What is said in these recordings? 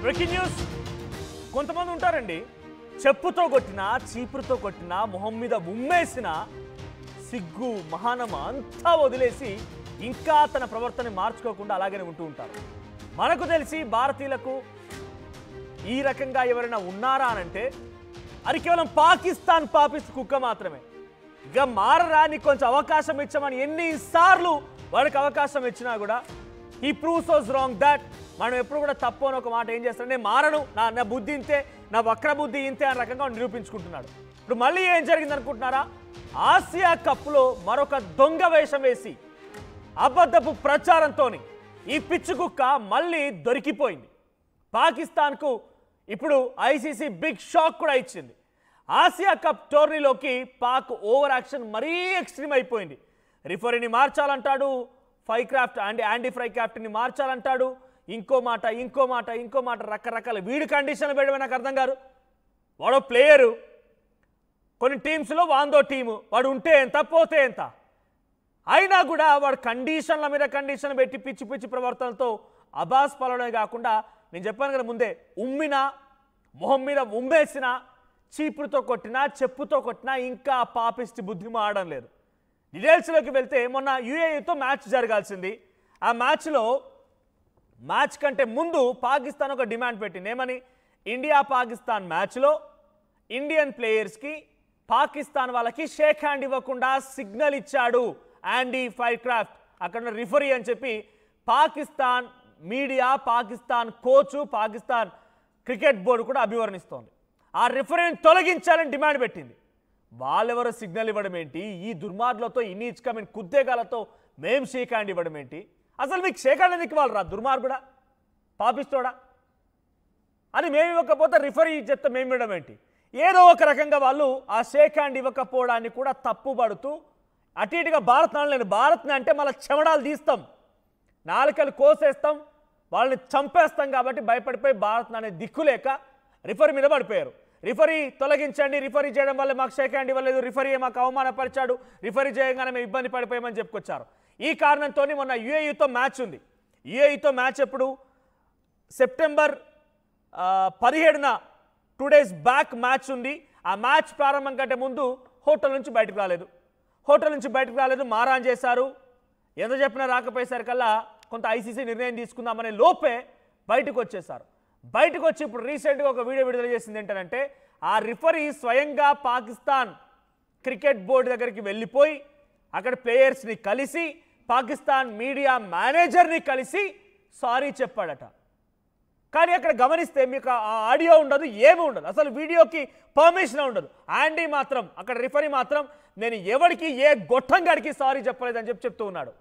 Breaking news. కొంతమంది ఉంటారండి, చెప్పుతో కొట్టినా చీపురుతో కొట్టినా మొహం మీద ఉమ్మేసిన సిగ్గు మహానమ అంతా వదిలేసి ఇంకా తన ప్రవర్తన మార్చుకోకుండా అలాగనే ఉంటూ ఉంటారు. మనకు తెలిసి భారతీయులకు ఈ రకంగా ఎవరైనా ఉన్నారా అనంటే అది కేవలం పాకిస్తాన్ పాపిస్ట్ కుక్క మాత్రమే. ఇక మారరా, నీకు కొంచెం అవకాశం ఇచ్చామని ఎన్నిసార్లు వాడికి అవకాశం ఇచ్చినా కూడా he proves was wrong that మనం ఎప్పుడు కూడా తప్పు అని ఒక మాట ఏం చేస్తాడు, నేను మారను, నా బుద్ధి ఇంతే, నా వక్ర బుద్ధి ఇంతే అనే రకంగా నిరూపించుకుంటున్నాడు. ఇప్పుడు మళ్ళీ ఏం జరిగింది అనుకుంటున్నారా? ఆసియా కప్లో మరొక దొంగ వేషం వేసి అబద్ధపు ప్రచారంతో ఈ పిచ్చి కుక్క మళ్ళీ దొరికిపోయింది. పాకిస్తాన్కు ఇప్పుడు ఐసీసీ బిగ్ షాక్ కూడా ఇచ్చింది. ఆసియా కప్ టోర్నీలోకి పాక్ ఓవర్ యాక్షన్ మరీ ఎక్స్ట్రీమ్ అయిపోయింది. రిఫరీని మార్చాలంటాడు, యాండీ ఫ్రై క్రాఫ్ట్ని మార్చాలంటాడు, ఇంకో మాట రకరకాల వీడి కండిషన్లు పెట్టడం నాకు అర్థం కాదు. వాడో ప్లేయరు, కొన్ని టీమ్స్లో వాందో టీము, వాడు ఉంటే ఎంత పోతే ఎంత, అయినా కూడా వాడు కండిషన్ల మీద కండిషన్ పెట్టి పిచ్చి పిచ్చి ప్రవర్తనలతో అబాస్ పలవడమే కాకుండా, నేను చెప్పాను కదా ముందే, ఉమ్మినా మొహం మీద ఉమ్మేసినా చీపురుతో కొట్టినా చెప్పుతో కొట్టినా ఇంకా పాపిస్ట్ బుద్ధి మారడం లేదు. డీటెయిల్స్లోకి వెళ్తే మొన్న యూఏఈతో మ్యాచ్ జరగాల్సింది. ఆ మ్యాచ్ కంటే ముందు పాకిస్తాన్ ఒక డిమాండ్ పెట్టింది. ఏమని? ఇండియా పాకిస్తాన్ మ్యాచ్లో ఇండియన్ ప్లేయర్స్కి పాకిస్తాన్ వాళ్ళకి షేక్ హ్యాండ్ ఇవ్వకుండా సిగ్నల్ ఇచ్చాడు యాండీ ఫ్రై క్రాఫ్ట్, అక్కడ రిఫరీ అని చెప్పి Pakistan media, Pakistan coach, Pakistan cricket board కూడా అభివర్ణిస్తోంది. ఆ రిఫరీని తొలగించాలని డిమాండ్ పెట్టింది. వాళ్ళెవరో సిగ్నల్ ఇవ్వడం ఏంటి? ఈ దుర్మార్గులతో ఇన్ని ఇచ్చుకమైన కుద్దేగాలతో మేము షేక్ హ్యాండ్ ఇవ్వడం ఏంటి? అసలు మీకు షేక్ హ్యాండ్ ఎందుకు ఇవ్వాలి రా దుర్మార్గుడా, పాపిస్తోడా అని మేము ఇవ్వకపోతే రిఫరీ చెప్తే మేము ఇవ్వడం ఏంటి? ఏదో ఒక రకంగా వాళ్ళు ఆ షేక్ హ్యాండ్ ఇవ్వకపోవడాన్ని కూడా తప్పుపడుతూ అటు ఇటుగా భారత్ని అంటే మళ్ళీ చెమడాలు తీస్తాం, నాలుకలు కోసేస్తాం, వాళ్ళని చంపేస్తాం కాబట్టి భయపడిపోయి భారత్ అనే దిక్కులేక రిఫరీ మీద పడిపోయారు. రిఫరీ తొలగించండి, రిఫరీ చేయడం వల్ల మాకు షేక్ హ్యాండ్ ఇవ్వలేదు, రిఫరీ మాకు అవమానపరిచాడు, రిఫరీ చేయగానే మేము ఇబ్బంది పడిపోయామని చెప్పుకొచ్చారు. ఈ కారణంతో మొన్న యూఏఈతో మ్యాచ్ ఉంది. యూఏఈతో మ్యాచ్ ఎప్పుడు? సెప్టెంబర్ 17న 2 days బ్యాక్ మ్యాచ్ ఉంది. ఆ మ్యాచ్ ప్రారంభం కంటే ముందు హోటల్ నుంచి బయటకు రాలేదు, మారాన్ చేశారు. ఎంత చెప్పినా రాకపోయేసరికల్లా కొంత ఐసీసీ నిర్ణయం తీసుకుందామనే లోపే బయటకు వచ్చేసారు. బయటకు వచ్చి ఇప్పుడు రీసెంట్గా ఒక వీడియో విడుదల చేసింది ఏంటంటే, ఆ రిఫరీ స్వయంగా పాకిస్తాన్ క్రికెట్ బోర్డు దగ్గరికి వెళ్ళిపోయి అక్కడ ప్లేయర్స్ని కలిసి పాకిస్తాన్ మీడియా మేనేజర్ని కలిసి సారీ చెప్పాడట. కానీ అక్కడ గమనిస్తే మీకు ఆ ఆడియో ఉండదు, ఏమీ ఉండదు, అసలు వీడియోకి పర్మిషన్ ఉండదు. యాండీ మాత్రం, అక్కడ రిఫరీ మాత్రం, నేను ఎవరికి ఏ గొట్టంగాడికి సారీ చెప్పలేదని చెప్తూ ఉన్నాడు.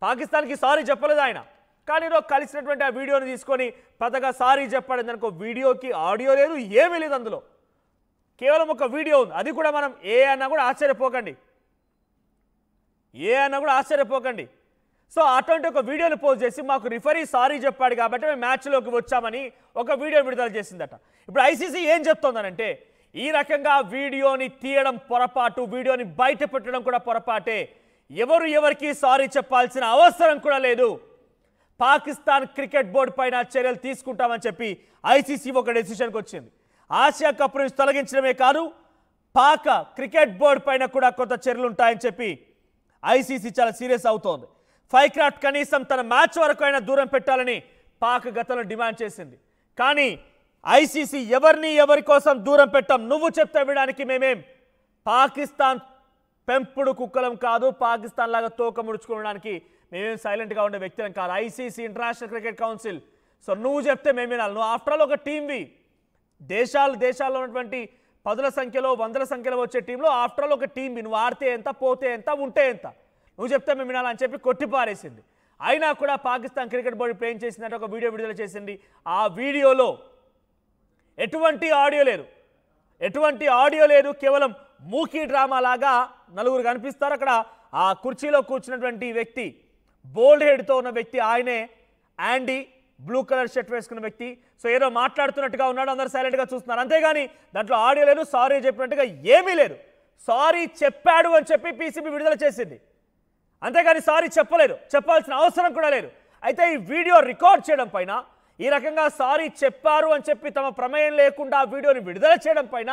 పాకిస్తాన్కి సారీ చెప్పలేదు ఆయన, కానీ కలిసినటువంటి ఆ వీడియోని తీసుకొని పెద్దగా సారీ చెప్పాడు అనుకో. వీడియోకి ఆడియో లేదు, ఏమీ లేదు, అందులో కేవలం ఒక వీడియో ఉంది. అది కూడా మనం ఏ అన్నా కూడా ఆశ్చర్యపోకండి. సో అటువంటి ఒక వీడియోని పోస్ట్ చేసి మాకు రిఫరీ సారీ చెప్పాడు కాబట్టి మేము మ్యాచ్లోకి వచ్చామని ఒక వీడియో విడుదల చేసిందట. ఇప్పుడు ఐసీసీ ఏం చెప్తోందనంటే, ఈ రకంగా వీడియోని తీయడం పొరపాటు, వీడియోని బయట పెట్టడం కూడా పొరపాటే, ఎవరికి సారీ చెప్పాల్సిన అవసరం కూడా లేదు, పాకిస్తాన్ క్రికెట్ బోర్డు పైన చర్యలు తీసుకుంటామని చెప్పి ఐసీసీ ఒక డెసిషన్కి వచ్చింది. ఆసియా కప్ నుంచి తొలగించడమే కాదు, పాక్ క్రికెట్ బోర్డు పైన కూడా కొంత చర్యలు ఉంటాయని చెప్పి ఐసీసీ చాలా సీరియస్ అవుతోంది. ఫ్రై క్రాఫ్ట్ కనీసం తన మ్యాచ్ వరకు అయినా దూరం పెట్టాలని పాక్ గతంలో డిమాండ్ చేసింది. కానీ ఐసీసీ ఎవరి కోసం దూరం పెట్టాం, నువ్వు చెప్తే వినడానికి మేమేం పాకిస్తాన్ పెంపుడు కుక్కలం కాదు, పాకిస్తాన్ లాగా తోక ముడుచుకోవడానికి మేమేం సైలెంట్గా ఉండే వ్యక్తులం కాదు. ICC international cricket council, so నువ్వు చెప్తే మేము వినాలి. నువ్వు ఆఫ్టర్ ఆల్ ఒక టీమ్వి, దేశాల్లో ఉన్నటువంటి 10ల సంఖ్యలో 100ల సంఖ్యలో వచ్చే టీంలో ఆఫ్టర్ ఆల్ ఒక టీమ్వి, నువ్వు ఆడితే ఎంత, పోతే ఎంత, ఉంటే ఎంత, నువ్వు చెప్తే మేము వినాలని చెప్పి కొట్టిపారేసింది. అయినా కూడా పాకిస్తాన్ క్రికెట్ బోర్డు ప్లేన్ చేసిందంటే ఒక వీడియో విడుదల చేసింది. ఆ వీడియోలో ఎటువంటి ఆడియో లేదు, కేవలం మూకీ డ్రామా లాగా నలుగురు కనిపిస్తారు. అక్కడ ఆ కుర్చీలో కూర్చున్నటువంటి వ్యక్తి, బోల్డ్ హెడ్తో ఉన్న వ్యక్తి, ఆయనే యాండీ, బ్లూ కలర్ షర్ట్ వేసుకున్న వ్యక్తి. సో ఏదో మాట్లాడుతున్నట్టుగా ఉన్నాడు, అందరూ సైలెంట్గా చూస్తున్నారు, అంతేగాని దాంట్లో ఆడియో లేదు, సారీ చెప్పినట్టుగా ఏమీ లేదు. సారీ చెప్పాడు అని చెప్పి పీసీబీ విడుదల చేసింది, అంతేగాని సారీ చెప్పలేదు, చెప్పాల్సిన అవసరం కూడా లేదు. అయితే ఈ వీడియో రికార్డ్ చేయడం పైన ఈ రకంగా సారీ చెప్పారు అని చెప్పి తమ ప్రమేయం లేకుండా ఆ వీడియోని విడుదల చేయడం పైన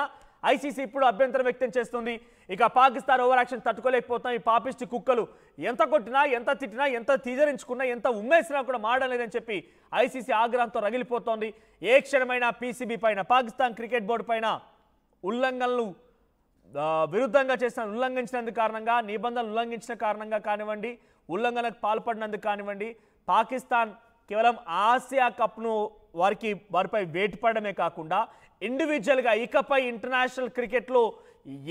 ఐసీసీ ఇప్పుడు అభ్యంతరం వ్యక్తం చేస్తుంది. ఇక పాకిస్తాన్ ఓవర్ యాక్షన్ తట్టుకోలేకపోతాం. ఈ పాపిస్టి కుక్కలు ఎంత కొట్టినా, ఎంత తిట్టినా, ఎంత తీజరించుకున్నా, ఎంత ఉమ్మేసినా కూడా మాడలేదని చెప్పి ఐసీసీ ఆగ్రహంతో రగిలిపోతోంది. ఏ క్షణమైనా పీసీబీ పైన, పాకిస్తాన్ క్రికెట్ బోర్డు పైన ఉల్లంఘనలు విరుద్ధంగా ఉల్లంఘించినందుకు కారణంగా, నిబంధనలు ఉల్లంఘించిన కారణంగా కానివ్వండి, ఉల్లంఘనకు పాల్పడినందుకు కానివ్వండి, పాకిస్తాన్ కేవలం ఆసియా కప్ను వారిపై వేటు పడమే కాకుండా ఇండివిజువల్గా ఇకపై ఇంటర్నేషనల్ క్రికెట్లో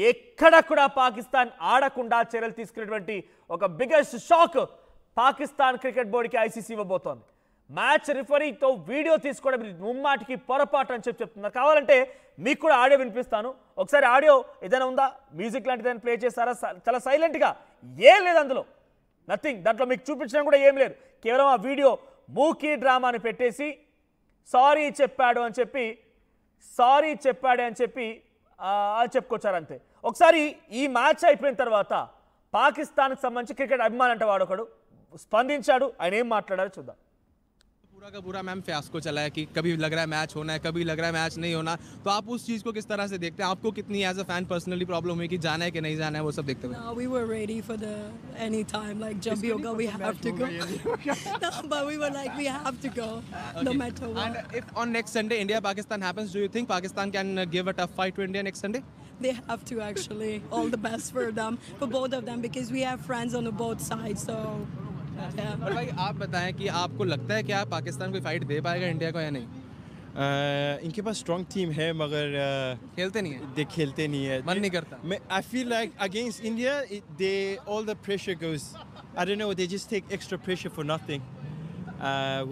ఎక్కడ కూడా పాకిస్తాన్ ఆడకుండా చర్యలు తీసుకునేటువంటి ఒక బిగ్గెస్ట్ షాక్ పాకిస్తాన్ క్రికెట్ బోర్డుకి ఐసీసీ ఇవ్వబోతోంది. మ్యాచ్ రిఫరీతో వీడియో తీసుకోవడం ముమ్మాటికి పొరపాటు అని చెప్తున్నారు. కావాలంటే మీకు కూడా ఆడియో వినిపిస్తాను. ఒకసారి ఆడియో ఏదైనా ఉందా, మ్యూజిక్ లాంటిది ఏదైనా ప్లే చేస్తారా? చాలా సైలెంట్గా, ఏం లేదు అందులో, నథింగ్. దాంట్లో మీకు చూపించడం కూడా ఏం లేదు. కేవలం ఆ వీడియో మూకీ డ్రామాని పెట్టేసి సారీ చెప్పాడే అని చెప్పి చెప్పుకొచ్చారు అంతే. ఒకసారి ఈ మ్యాచ్ అయిపోయిన తర్వాత పాకిస్తాన్కి సంబంధించి క్రికెట్ అభిమాని అంటే వాడు ఒకడు స్పందించాడు. ఆయన ఏం మాట్లాడారో చూద్దాం. पूरा का पूरा मैम फियास्को चला है कि कभी लग रहा है मैच होना है, कभी लग रहा है मैच नहीं होना, तो आप उस चीज़ को किस तरह से देखते हैं? आपको कितनी as a fan personally problem हुई कि जाना है कि नहीं जाना है, वो सब देखते हुए? We were ready for the any time, like जब भी होगा we have to go. No, but we were like we have to go, no matter what. And if on next Sunday India Pakistan happens, do you think Pakistan can give a tough fight to India next Sunday? They have to actually. All the best for them, for both of them, because we have friends on the both sides. So. Yeah. और भाई आप बताएं कि आपको लगता है कि आप पाकिस्तान कोई फाइट दे पाएगा इंडिया को या नहीं? इनके पास स्ट्रॉन्ग टीम है मगर खेलते नहीं है, खेलते नहीं है, मन नहीं करता. I feel like against India they all the pressure goes, I don't know, they just take extra pressure for nothing,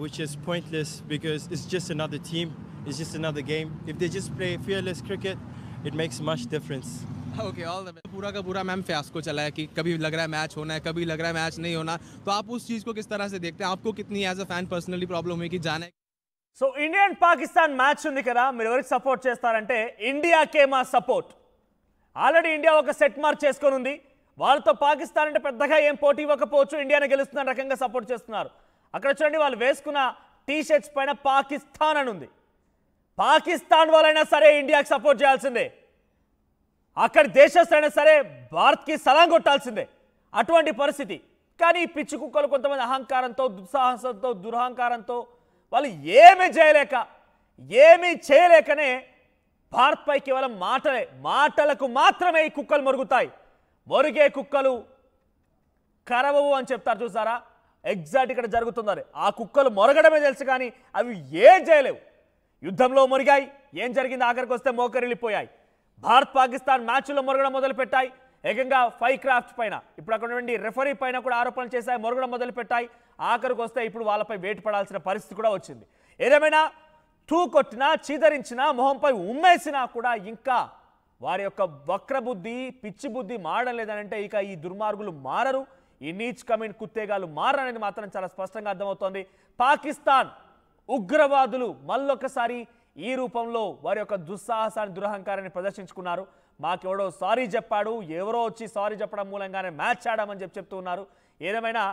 which is pointless because it's just another team, it's just another game. If they just play fearless cricket, it makes much difference. Okay, all the best. पूरा का पूरा ma'am fiasco चला है कि कभी लग रहा है मैच होना है, कभी लग रहा है मैच नहीं होना, तो आप उस चीज़ को किस तरह से देखते हैं? आपको कितनी as a fan personally problem हुई कि जाना है? సో ఇండియన్ పాకిస్తాన్ మ్యాచ్ ఉంది కదా, మీరు ఎవరికి సపోర్ట్ చేస్తారంటే ఇండియాకే మా సపోర్ట్. ఆల్రెడీ ఇండియా ఒక సెట్ మార్క్ చేసుకొని ఉంది. వాళ్ళతో పాకిస్తాన్ అంటే పెద్దగా ఏం పోటీ ఇవ్వకపోవచ్చు, ఇండియానే గెలుస్తున్న రకంగా సపోర్ట్ చేస్తున్నారు. అక్కడ చూడండి, వాళ్ళు వేసుకున్న టీ షర్ట్స్ పైన పాకిస్తాన్ అని ఉంది. పాకిస్తాన్ వాళ్ళైనా సరే ఇండియాకి సపోర్ట్ చేయాల్సిందే, అక్కడి దేశస్తులైనా సరే భారత్కి సలాం కొట్టాల్సిందే. అటువంటి పరిస్థితి. కానీ పిచ్చి కుక్కలు కొంతమంది అహంకారంతో, దుస్సాహసంతో, దురహంకారంతో వాళ్ళు ఏమీ చేయలేకనే భారత్పై కేవలం మాటలకు మాత్రమే ఈ కుక్కలు మొరుగుతాయి. మొరిగే కుక్కలు కరవవు అని చెప్తారు చూసారా, ఎగ్జాక్ట్ ఇక్కడ జరుగుతుందని. ఆ కుక్కలు మొరగడమే తెలుసు కానీ అవి ఏం చేయలేవు. యుద్ధంలో మొరిగాయి, ఏం జరిగింది? ఆఖరికి వస్తే మోకరిల్లిపోయాయి. భారత్ పాకిస్తాన్ మ్యాచ్లో మొరగడం మొదలుపెట్టాయి. ఏకంగా ఫైవ్ క్రాఫ్ట్ పైన, ఇప్పుడు అక్కడ నుండి రెఫరీ పైన కూడా ఆరోపణలు చేశాయి, మొరగడం మొదలుపెట్టాయి. ఆఖరికి వస్తే ఇప్పుడు వాళ్ళపై వేటు పడాల్సిన పరిస్థితి కూడా వచ్చింది. ఏదేమైనా తూ కొట్టినా, చీదరించినా, మొహంపై ఉమ్మేసినా కూడా ఇంకా వారి యొక్క వక్రబుద్ధి, పిచ్చి బుద్ధి మారడం లేదనంటే ఇక ఈ దుర్మార్గులు మారరు, ఈ నీచ్ కమీన్ కుత్తేగాలు మారనేది మాత్రం చాలా స్పష్టంగా అర్థమవుతోంది. పాకిస్తాన్ ఉగ్రవాదులు మళ్ళొకసారి ఈ రూపంలో వారి యొక్క దుస్సాహసాన్ని, దురహంకారాన్ని ప్రదర్శించుకున్నారు. మాకెవడో సారీ చెప్పాడు, ఎవరో వచ్చి సారీ చెప్పడం మూలంగానే మ్యాచ్ ఆడామని చెప్తూ ఉన్నారు. ఏదేమైనా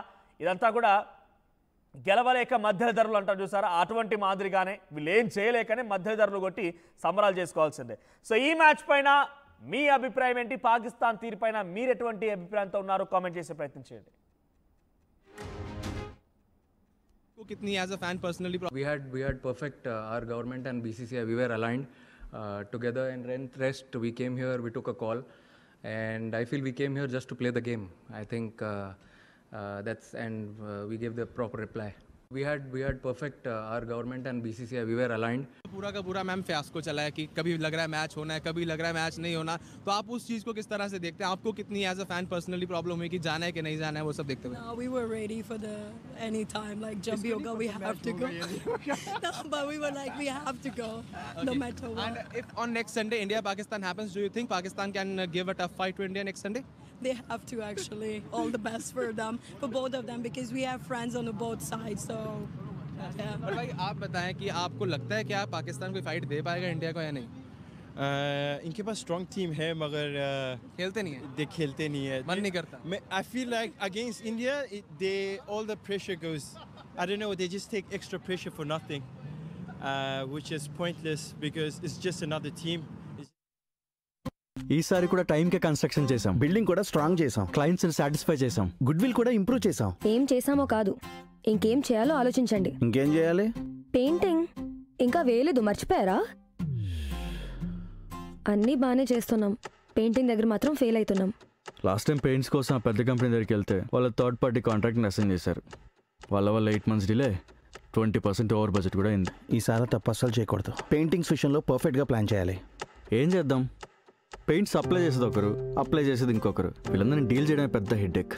ఇదంతా కూడా గెలవలేక మధ్యధరులు అంటారు చూసారా, అటువంటి మాదిరిగానే వీళ్ళు ఏం చేయలేకనే మధ్యధరులు కొట్టి సంబరాలు చేసుకోవాల్సిందే. సో ఈ మ్యాచ్ పైన మీ అభిప్రాయం ఏంటి? పాకిస్తాన్ తీరుపైన మీరు ఎటువంటి అభిప్రాయంతో ఉన్నారు? కామెంట్ చేసే ప్రయత్నం చేయండి. कितनी as a fan personally we had perfect our government and BCCI, we were aligned together, and rest we came here, we took a call, and I feel we came here just to play the game. I think that's, and we gave the proper reply. We had perfect our government and BCCI, we were aligned. पूरा का पूरा ma'am fiasco चला है कि कभी लग रहा है मैच होना है, कभी लग रहा है मैच नहीं होना, तो आप उस चीज़ को किस तरह से देखते हैं? आपको कितनी as a fan personally problem हुई कि जाना है कि नहीं जाना है, वो सब देखते हुए? No, we were ready for the any time, like जब भी होगा we have to go. No, but we were like we have to go, no matter what. And if on next Sunday India Pakistan happens, do you think Pakistan can give a tough fight to India next Sunday? They have to actually. All the best for them, for both of them, because we have friends on the both sides. So. Yeah. और भाई आप बताएं कि आपको लगता है कि आप पाकिस्तान कोई फाइट दे पाएगा इंडिया को या नहीं? इनके पास स्ट्रॉन्ग टीम है मगर खेलते नहीं है, खेलते नहीं है, मन नहीं करता. I feel like against India they all the pressure goes, I don't know, they just take extra pressure for nothing, which is pointless because it's just another team. ఈసారి కూడా టైంకే కన్స్ట్రక్షన్ చేసాం, బిల్డింగ్ కూడా స్ట్రాంగ్ చేసాం, clients satisfy చేసాం, good will కూడా improve చేసాం. ఏం చేసామో కాదు, ఇంకేం చేయాలో ఆలోచించండి. ఇంకేం చేయాలి? పెయింటింగ్ ఇంకా వేయలేదు, మర్చిపోయారా? అన్నీ బాగానే చేస్తున్నాం, పెయింటింగ్ దగ్గర మాత్రం ఫెయిల్ అవుతున్నాం. లాస్ట్ టైం పెయింట్స్ కోసం ఆ పెద్ద కంపెనీ దగ్గరికి వెళ్తే వాళ్ళ థర్డ్ పార్టీ కాంట్రాక్ట్ని అసైన్ చేశారు. వాళ్ళ 8 months డిలే, 20% ఓవర్ బడ్జెట్ కూడా అయింది. ఈసారి తప్పు అస్సలు చేయకూడదు. పెయింటింగ్స్ విషయంలో పర్ఫెక్ట్గా ప్లాన్ చేయాలి. ఏం చేద్దాం? పెయింట్స్ అప్లై చేసేది ఒకరు, అప్లై చేసేది ఇంకొకరు. వీళ్ళందరినీ డీల్ చేయడమే పెద్ద హెడ్ఏక్.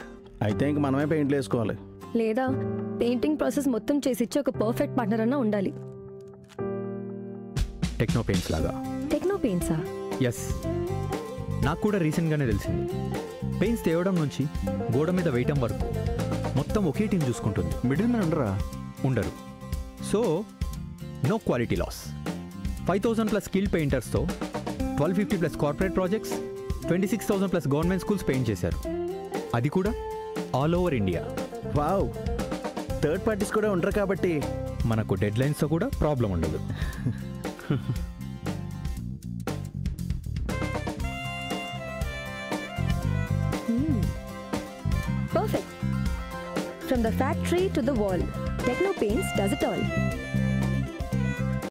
అయితే ఇంక మనమే పెయింట్లు వేసుకోవాలి. లేదా పెయింటింగ్ ప్రాసెస్ మొత్తం చేసిచ్చి ఒక పర్ఫెక్ట్ పార్ట్నర్ అన్నా ఉండాలి. టెక్నో పెయింట్స్ లాగా. టెక్నో పెయింట్సా? ఎస్, నాకు కూడా రీసెంట్గానే తెలిసింది. పెయింట్స్ తేవడం నుంచి గోడ మీద వేయటం వరకు మొత్తం ఒకే టీం చూసుకుంటుంది. మిడిల్ మ్యాన్ ఉండరు. So no quality loss. 5,000+ skill పెయింటర్స్తో 1,250+ corporate projects, 26,000+ government schools paint చేశారు. అది కూడా all over India. Wow, third parties కూడా ఉంటారు కాబట్టి మనకు డెడ్ లైన్స్తో కూడా ప్రాబ్లం ఉండదు. Perfect. From the factory to the wall, Techno Paints does it all.